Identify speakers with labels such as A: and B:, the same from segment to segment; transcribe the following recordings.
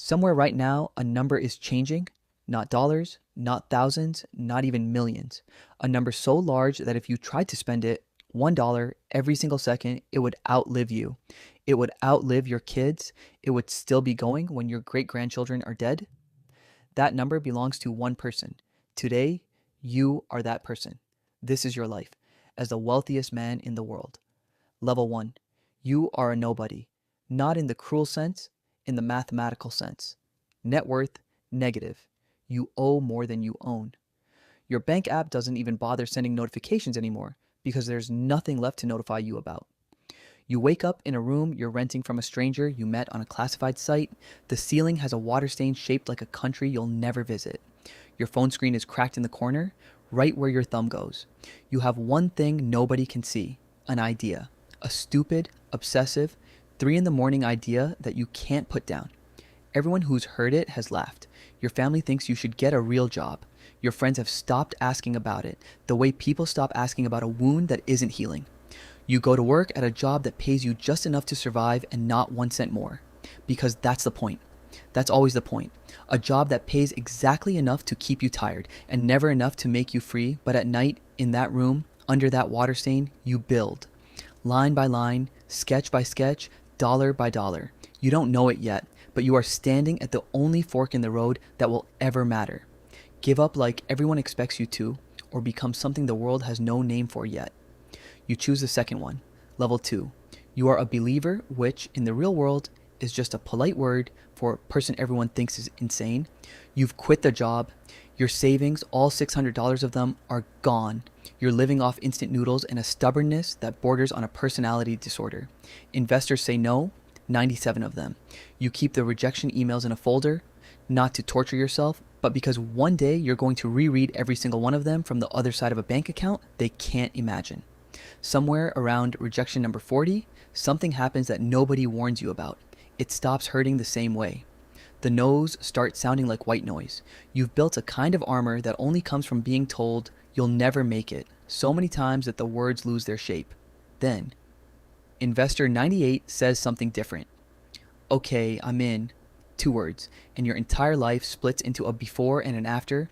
A: Somewhere right now, a number is changing, not dollars, not thousands, not even millions. A number so large that if you tried to spend it, $1 every single second, it would outlive you. It would outlive your kids. It would still be going when your great grandchildren are dead. That number belongs to one person. Today, you are that person. This is your life as the wealthiest man in the world. Level 1. You are a nobody. Not in the cruel sense, in the mathematical sense. Net worth, negative. You owe more than you own. Your bank app doesn't even bother sending notifications anymore because there's nothing left to notify you about. You wake up in a room you're renting from a stranger you met on a classified site. The ceiling has a water stain shaped like a country you'll never visit. Your phone screen is cracked in the corner, right where your thumb goes. You have one thing nobody can see, an idea. A stupid, obsessive, 3 in the morning idea that you can't put down. Everyone who's heard it has laughed. Your family thinks you should get a real job. Your friends have stopped asking about it, the way people stop asking about a wound that isn't healing. You go to work at a job that pays you just enough to survive and not 1 cent more. Because that's the point. That's always the point. A job that pays exactly enough to keep you tired and never enough to make you free, but at night, in that room, under that water stain, you build. Line by line, sketch by sketch, dollar by dollar. You don't know it yet, but you are standing at the only fork in the road that will ever matter. Give up like everyone expects you to, or become something the world has no name for yet. You choose the second one. Level 2. You are a believer, which in the real world is just a polite word for a person everyone thinks is insane. You've quit the job. Your savings, all $600 of them, are gone. You're living off instant noodles and a stubbornness that borders on a personality disorder. Investors say no, 97 of them. You keep the rejection emails in a folder, not to torture yourself, but because one day you're going to reread every single one of them from the other side of a bank account they can't imagine. Somewhere around rejection number 40, something happens that nobody warns you about. It stops hurting the same way. The no's start sounding like white noise. You've built a kind of armor that only comes from being told you'll never make it so many times that the words lose their shape. Then, investor 98 says something different. Okay, I'm in. 2 words, and your entire life splits into a before and an after.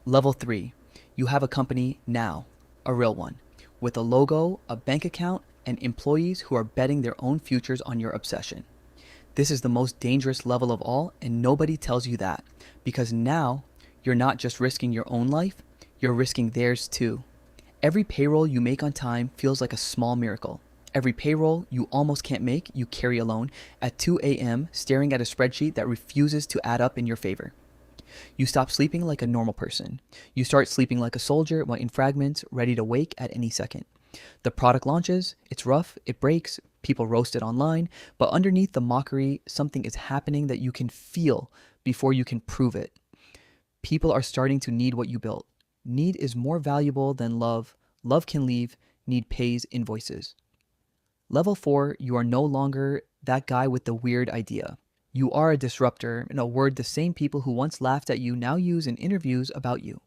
A: Level 3. You have a company now, a real one, with a logo, a bank account, and employees who are betting their own futures on your obsession. This is the most dangerous level of all, and nobody tells you that, because now you're not just risking your own life, you're risking theirs too. Every payroll you make on time feels like a small miracle. Every payroll you almost can't make, you carry alone at 2 a.m. staring at a spreadsheet that refuses to add up in your favor. You stop sleeping like a normal person. You start sleeping like a soldier in fragments, ready to wake at any second. The product launches, it's rough, it breaks, people roast it online, but underneath the mockery, something is happening that you can feel before you can prove it. People are starting to need what you built. Need is more valuable than love. Love can leave. Need pays invoices. Level 4, you are no longer that guy with the weird idea. You are a disruptor, in a word the same people who once laughed at you now use in interviews about you.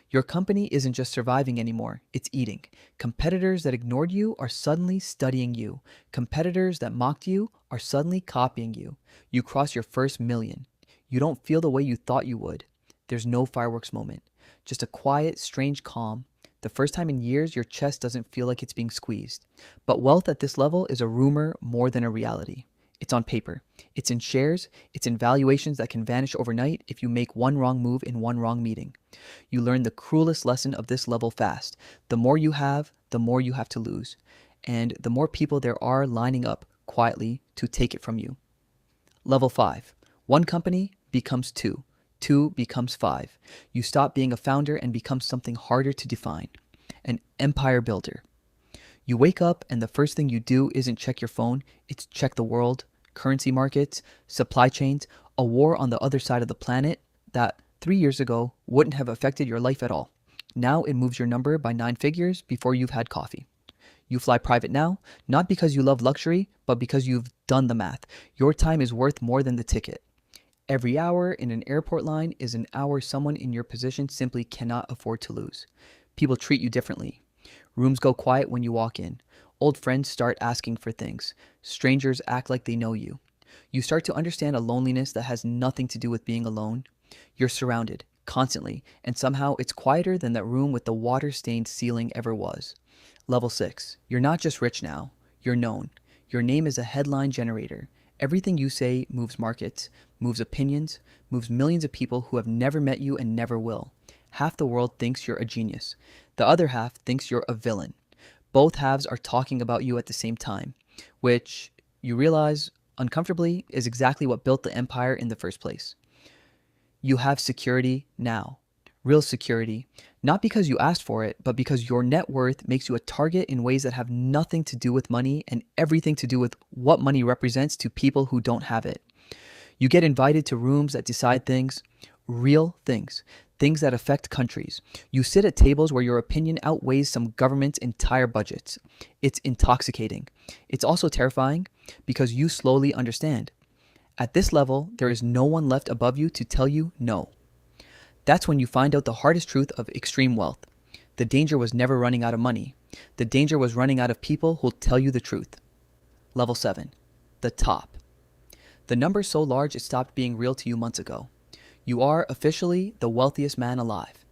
A: Your company isn't just surviving anymore, it's eating. Competitors that ignored you are suddenly studying you. Competitors that mocked you are suddenly copying you. You cross your first million. You don't feel the way you thought you would. There's no fireworks moment. Just a quiet, strange calm. The first time in years your chest doesn't feel like it's being squeezed. But wealth at this level is a rumor more than a reality. It's on paper. It's in shares. It's in valuations that can vanish overnight if you make one wrong move in one wrong meeting. You learn the cruelest lesson of this level fast. The more you have, the more you have to lose. And the more people there are lining up quietly to take it from you. Level 5. One company becomes 2. 2 becomes 5. You stop being a founder and become something harder to define. An empire builder. You wake up and the first thing you do isn't check your phone, it's check the world, currency markets, supply chains, a war on the other side of the planet that 3 years ago wouldn't have affected your life at all. Now it moves your number by 9 figures before you've had coffee. You fly private now, not because you love luxury, but because you've done the math. Your time is worth more than the ticket. Every hour in an airport line is an hour someone in your position simply cannot afford to lose. People treat you differently. Rooms go quiet when you walk in. Old friends start asking for things. Strangers act like they know you. You start to understand a loneliness that has nothing to do with being alone. You're surrounded, constantly, and somehow it's quieter than that room with the water-stained ceiling ever was. Level 6. You're not just rich now, you're known. Your name is a headline generator. Everything you say moves markets, moves opinions, moves millions of people who have never met you and never will. Half the world thinks you're a genius. The other half thinks you're a villain. Both halves are talking about you at the same time, which you realize uncomfortably is exactly what built the empire in the first place. You have security now. Real security. Not because you asked for it, but because your net worth makes you a target in ways that have nothing to do with money and everything to do with what money represents to people who don't have it. You get invited to rooms that decide things, real things, things that affect countries. You sit at tables where your opinion outweighs some government's entire budgets. It's intoxicating. It's also terrifying because you slowly understand. At this level, there is no one left above you to tell you no. That's when you find out the hardest truth of extreme wealth. The danger was never running out of money. The danger was running out of people who'll tell you the truth. Level 7. The top. The number so large it stopped being real to you months ago. You are officially the wealthiest man alive.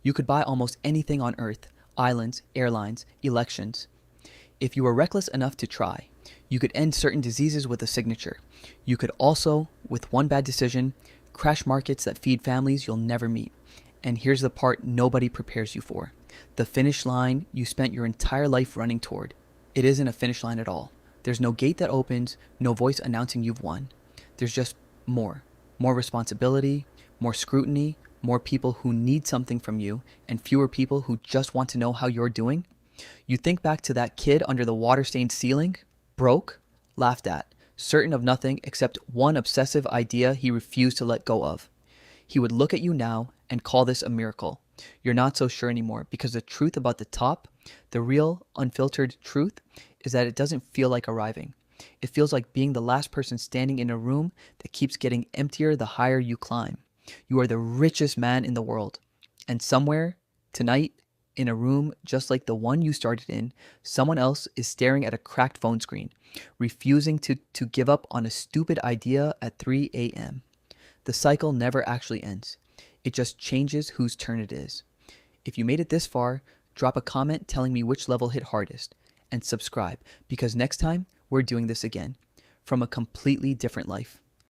A: You could buy almost anything on earth, islands, airlines, elections. If you were reckless enough to try, you could end certain diseases with a signature. You could also, with one bad decision, crash markets that feed families you'll never meet. And here's the part nobody prepares you for. The finish line you spent your entire life running toward. It isn't a finish line at all. There's no gate that opens, no voice announcing you've won. There's just more. More responsibility, more scrutiny, more people who need something from you, and fewer people who just want to know how you're doing. You think back to that kid under the water-stained ceiling, broke, laughed at, certain of nothing except one obsessive idea he refused to let go of. He would look at you now and call this a miracle. You're not so sure anymore because the truth about the top, the real, unfiltered truth, is that it doesn't feel like arriving. It feels like being the last person standing in a room that keeps getting emptier the higher you climb. You are the richest man in the world. And somewhere, tonight, in a room just like the one you started in, someone else is staring at a cracked phone screen, refusing to give up on a stupid idea at 3 a.m. The cycle never actually ends. It just changes whose turn it is. If you made it this far, drop a comment telling me which level hit hardest, and subscribe because next time we're doing this again from a completely different life.